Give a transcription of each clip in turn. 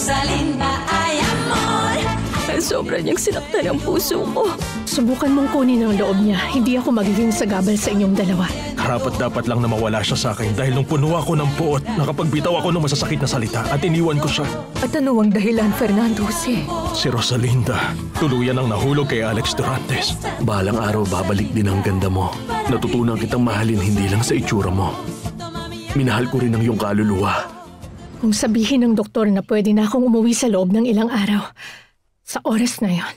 Rosalinda ay amor. Sobra niyang sinaktan ang puso ko. Subukan mong kunin ang loob niya. Hindi ako magiging sagabal sa inyong dalawa. Dapat lang na mawala siya sa akin dahil nung puno ako ng puot, nakapagbitaw ako ng masasakit na salita at iniwan ko siya. At ano ang dahilan, Fernando Jose? Si Rosalinda, tuluyan ang nahulog kay Alex Durantes. Balang araw babalik din ang ganda mo. Natutunan kitang mahalin hindi lang sa itsura mo. Minahal ko rin ang iyong kaluluwa. Kung sabihin ng doktor na pwede na akong umuwi sa loob ng ilang araw, sa oras na yon,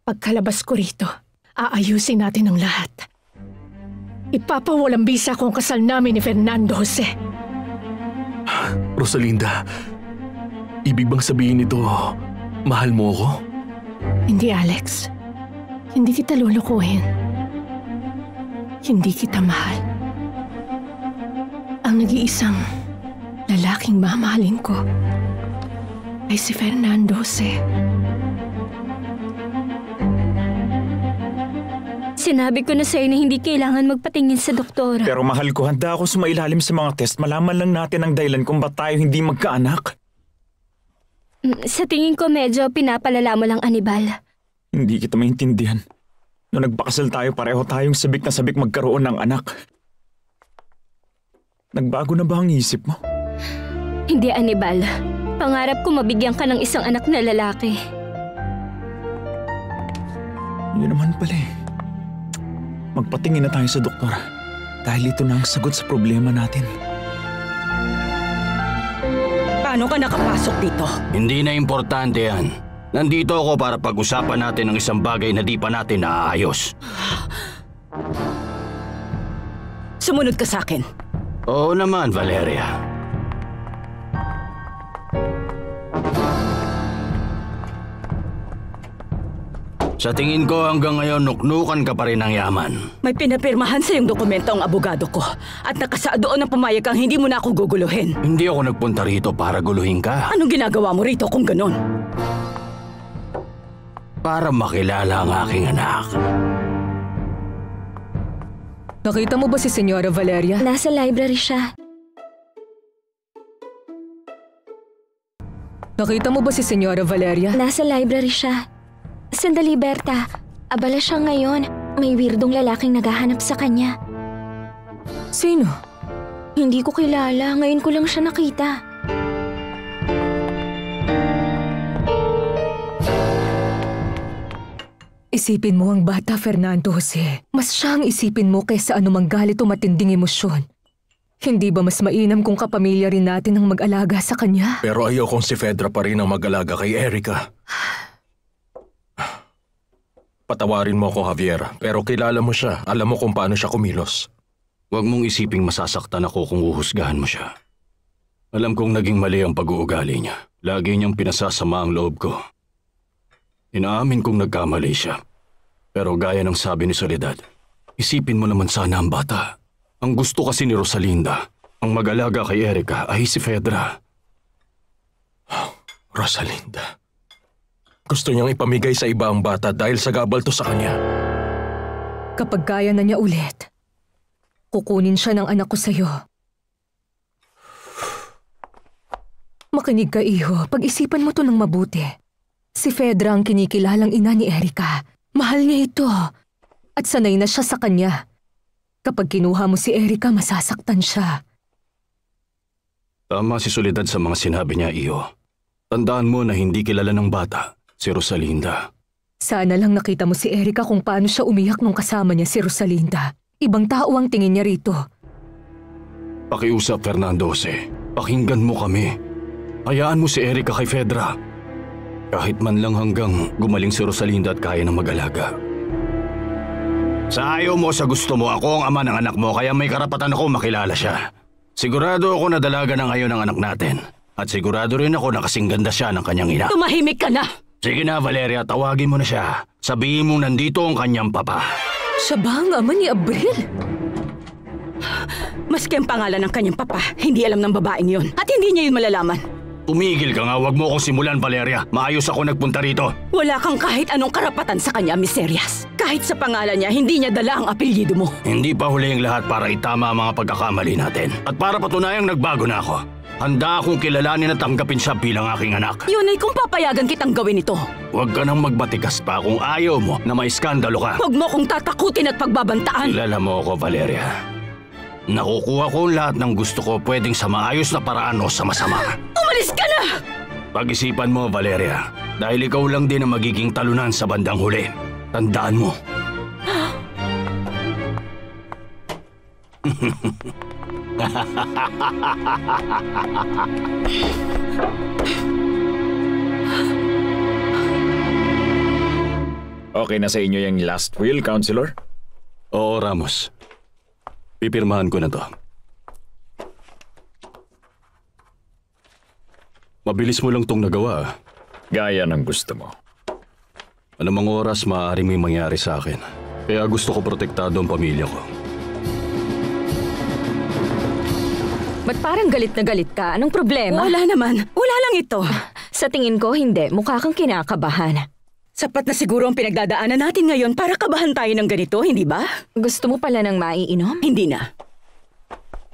pagkalabas ko rito, aayusin natin ang lahat. Ipapawalang bisa ko ang kasal namin ni Fernando Jose. Rosalinda, ibig bang sabihin nito, mahal mo ako? Hindi, Alex. Hindi kita lulukuhin. Hindi kita mahal. Ang nag-iisang lalaking mamahalin ko ay si Fernando Jose. Sinabi ko na sa'yo na hindi kailangan magpatingin sa doktor. Pero mahal ko, handa ako sumailalim sa mga test. Malaman lang natin ang dahilan kung ba't tayo hindi magkaanak. Sa tingin ko medyo pinapalala mo lang, Anibal. Hindi kita maintindihan. Noong nagpakasal tayo, pareho tayong sabik na sabik magkaroon ng anak. Nagbago na ba ang isip mo? Hindi, Anibal. Pangarap ko mabigyan ka ng isang anak na lalaki. Yun naman pala eh. Magpatingin na tayo sa doktor. Dahil ito na ang sagot sa problema natin. Paano ka nakapasok dito? Hindi na importante yan. Nandito ako para pag-usapan natin ang isang bagay na di pa natin naaayos. Sumunod ka sa akin. Oo naman, Valeria. Sa tingin ko hanggang ngayon nuknukan ka pa rin ng yaman. May pinapirmahan sa iyong dokumento ang abogado ko. At nakasaad doon ang pumayag kang hindi mo na ako guguluhin. Hindi ako nagpunta rito para guluhin ka. Anong ginagawa mo rito kung ganon? Para makilala ang aking anak. Nakita mo ba si Senyora Valeria? Nasa library siya. Nakita mo ba si Senyora Valeria? Nasa library siya. Sandali, Berta. Abala siya ngayon. May weirdong lalaking naghahanap sa kanya. Sino? Hindi ko kilala. Ngayon ko lang siya nakita. Isipin mo ang bata, Fernando Jose. Mas siya ang isipin mo kaysa anumang galit o matinding emosyon. Hindi ba mas mainam kung kapamilya rin natin ang mag-alaga sa kanya? Pero ayaw kong si Fedra pa rin ang mag-alaga kay Erica. Patawarin mo ako, Javier, pero kilala mo siya. Alam mo kung paano siya kumilos. Huwag mong isiping masasaktan ako kung uhusgahan mo siya. Alam kong naging mali ang pag-uugali niya. Lagi niyang pinasasama ang loob ko. Inaamin kong nagkamali siya. Pero gaya ng sabi ni Soledad, isipin mo naman sana ang bata. Ang gusto kasi ni Rosalinda, ang mag-alaga kay Erica ay si Fedra. Rosalinda. Gusto niyang ipamigay sa iba ang bata dahil sagabal to sa kanya. Kapag kaya na niya ulit, kukunin siya ng anak ko sa'yo. Makinig ka, iho. Pag-isipan mo to ng mabuti. Si Fedra ang kinikilalang ina ni Erica. Mahal niya ito. At sanay na siya sa kanya. Kapag kinuha mo si Erica, masasaktan siya. Tama si Soledad sa mga sinabi niya, iho. Tandaan mo na hindi kilala ng bata si Rosalinda. Sana lang nakita mo si Erica kung paano siya umiyak nung kasama niya si Rosalinda. Ibang tao ang tingin niya rito. Pakiusap, Fernando Jose. Pakinggan mo kami. Hayaan mo si Erica kay Fedra. Kahit man lang hanggang gumaling si Rosalinda at kaya na mag-alaga. Sa ayaw mo, sa gusto mo, ako ang ama ng anak mo kaya may karapatan ako makilala siya. Sigurado ako na dalaga na ngayon ang anak natin. At sigurado rin ako na kasing ganda siya ng kanyang ina. Tumahimik ka na! Sige na, Valeria, tawagin mo na siya. Sabihin mong nandito ang kanyang papa. Siya ba ang ama ni Abril? Maski ang pangalan ng kanyang papa, hindi alam ng babaeng yon. At hindi niya yun malalaman. Tumigil ka nga, wag mo akong simulan, Valeria. Maayos ako nagpunta rito. Wala kang kahit anong karapatan sa kanya, Miserias. Kahit sa pangalan niya, hindi niya dala ang apelyido mo. Hindi pa huli ang lahat para itama ang mga pagkakamali natin. At para patunayang nagbago na ako. Handa akong kilalanin at tanggapin siya bilang aking anak. Yun ay kung papayagan kitang gawin ito. Huwag ka nang magbatigas pa kung ayaw mo na may skandalo ka. Huwag mo kong tatakutin at pagbabantaan. Kilala mo ako, Valeria. Nakukuha ko lahat ng gusto ko pwedeng sa maayos na paraan o sa masama. Umalis ka na! Pag-isipan mo, Valeria. Dahil ikaw lang din ang magiging talunan sa bandang huli. Tandaan mo. Okay na sa inyo yung last will, Counselor? Oo, Ramos. Pipirmahan ko na to. Mabilis mo lang tong nagawa. Gaya ng gusto mo. Anumang oras maaaring may mangyari sa akin. Kaya gusto ko protektado ang pamilya ko. Ba't parang galit na galit ka? Anong problema? Wala naman. Wala lang ito. Sa tingin ko, hindi. Mukha kang kinakabahan. Sapat na siguro ang pinagdadaanan natin ngayon para kabahan tayo ng ganito, hindi ba? Gusto mo pala ng maiinom? Hindi na.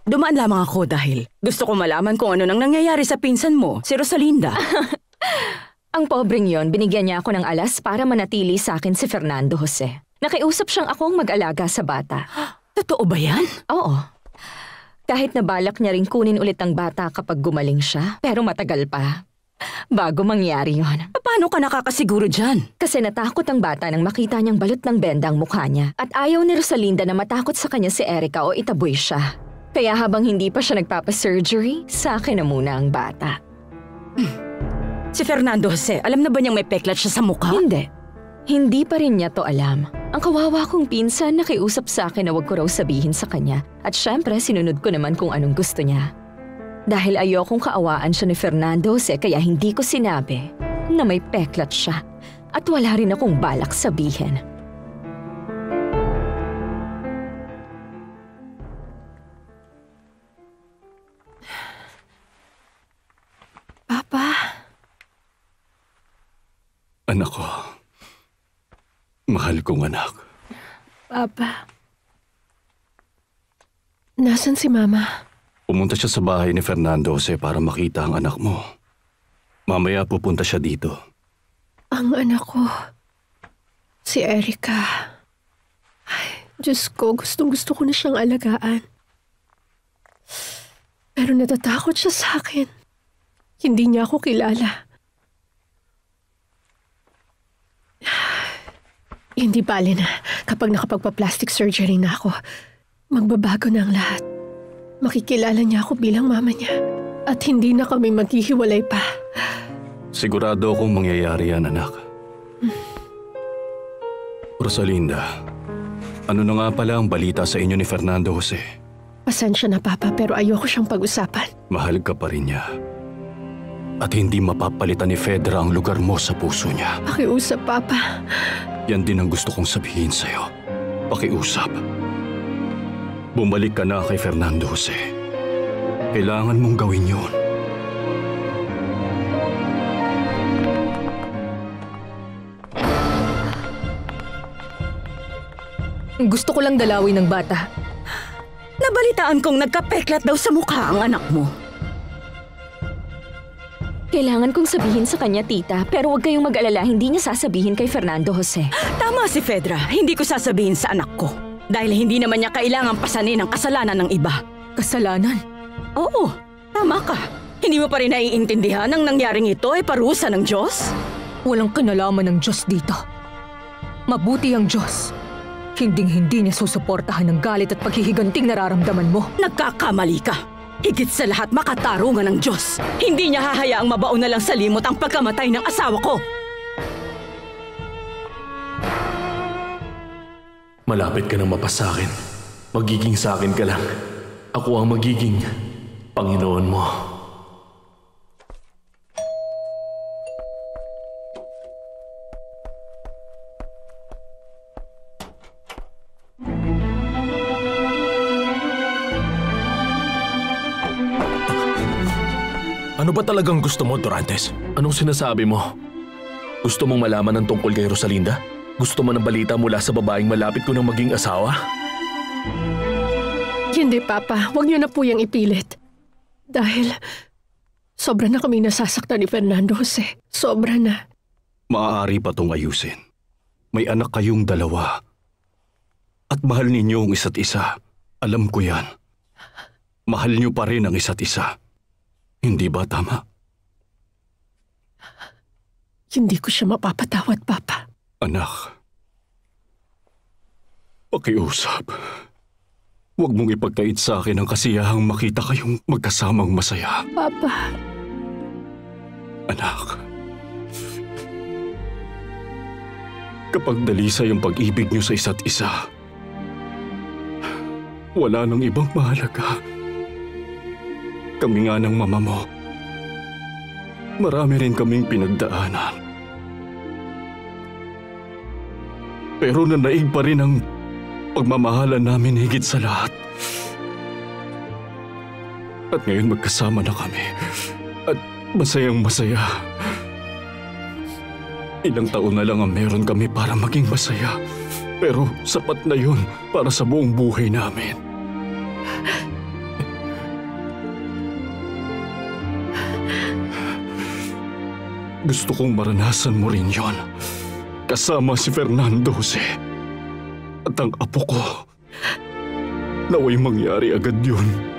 Dumaan lamang ako dahil gusto ko malaman kung ano nang nangyayari sa pinsan mo, si Rosalinda. Ang pobreng yon, binigyan niya ako ng alas para manatili sa akin si Fernando Jose. Nakiusap siyang akong mag-alaga sa bata. Totoo ba yan? Oo. Kahit nabalak niya rin kunin ulit ang bata kapag gumaling siya, pero matagal pa. Bago mangyari yon. Paano ka nakakasiguro dyan? Kasi natakot ang bata nang makita niyang balot ng benda ang mukha niya. At ayaw ni Rosalinda na matakot sa kanya si Erica o itaboy siya. Kaya habang hindi pa siya nagpapasurgery, sa akin na muna ang bata. Si Fernando Jose, alam na ba niyang may peklat siya sa mukha? Hindi. Hindi pa rin niya to alam. Ang kawawa kong pinsan nakiusap sa akin na wag ko raw sabihin sa kanya. At syempre, sinunod ko naman kung anong gusto niya. Dahil ayokong kaawaan siya ni Fernando Jose kaya hindi ko sinabi na may peklat siya. At wala rin akong balak sabihin. Papa? Anak ko. Mahal kong anak. Papa? Nasaan si Mama? Pumunta siya sa bahay ni Fernando Jose para makita ang anak mo. Mamaya pupunta siya dito. Ang anak ko. Si Erica. Ay, Diyos ko, gustong-gusto ko na siyang alagaan. Pero natatakot siya sa akin. Hindi niya ako kilala. Hindi bale na kapag nakapagpa-plastic surgery na ako. Magbabago na ang lahat. Makikilala niya ako bilang mama niya. At hindi na kami maghihiwalay pa. Sigurado akong mangyayari yan, anak. Rosalinda, ano na nga pala ang balita sa inyo ni Fernando Jose? Pasensya na, Papa, pero ayoko siyang pag-usapan. Mahal ka pa rin niya. At hindi mapapalitan ni Fedra ang lugar mo sa puso niya. Pakiusap, Papa. Yan din ang gusto kong sabihin sa'yo. Pakiusap. Bumalik ka na kay Fernando Jose. Kailangan mong gawin yun. Gusto ko lang dalawin ng bata. Nabalitaan kong nagkapeklat daw sa mukha ang anak mo. Kailangan kong sabihin sa kanya, tita, pero huwag kayong mag-alala, hindi niya sasabihin kay Fernando Jose. Tama si Fedra, hindi ko sasabihin sa anak ko. Dahil hindi naman niya kailangang pasanin ang kasalanan ng iba. Kasalanan? Oo, tama ka. Hindi mo pa rin naiintindihan ang nangyaring ito ay parusa ng Diyos? Walang kinalaman ng Diyos dito. Mabuti ang Diyos. Hinding-hindi niya susuportahan ng galit at paghihiganting nararamdaman mo. Nagkakamali ka. Higit sa lahat makatarungan ng Diyos. Hindi niya hahayaang mabaon na lang sa limot ang pagkamatay ng asawa ko. Malapit ka nang mapasakin. Magiging sa akin ka lang. Ako ang magiging Panginoon mo. Ano ba talagang gusto mo, Dorantes? Anong sinasabi mo? Gusto mong malaman ng tungkol kay Rosalinda? Gusto mo ng balita mula sa babaeng malapit ko ng maging asawa? Hindi, Papa. Huwag niyo na po yung ipilit. Dahil Sobra na kami nasasaktan ni Fernando Jose. Sobra na. Maaari pa tong ayusin. May anak kayong dalawa. At mahal ninyo ang isa't isa. Alam ko yan. Mahal niyo pa rin ang isa't isa. Hindi ba tama? Hindi ko siya mapapatawad, Papa. Anak, pakiusap. Huwag mong ipagkait sa akin ang kasiyahang makita kayong magkasamang masaya. Papa. Anak, kapag dalisay ang pag-ibig niyo sa isa't isa, wala nang ibang mahalaga. Kami nga ng mama mo, marami rin kaming pinagdaanan. Pero nanaig pa rin ang pagmamahalan namin higit sa lahat. At ngayon magkasama na kami. At masayang masaya. Ilang taon na lang ang meron kami para maging masaya. Pero sapat na yun para sa buong buhay namin. Gusto kong maranasan mo rin yon. Kasama si Fernando Jose. At ang apo ko. Naway mangyari agad yun.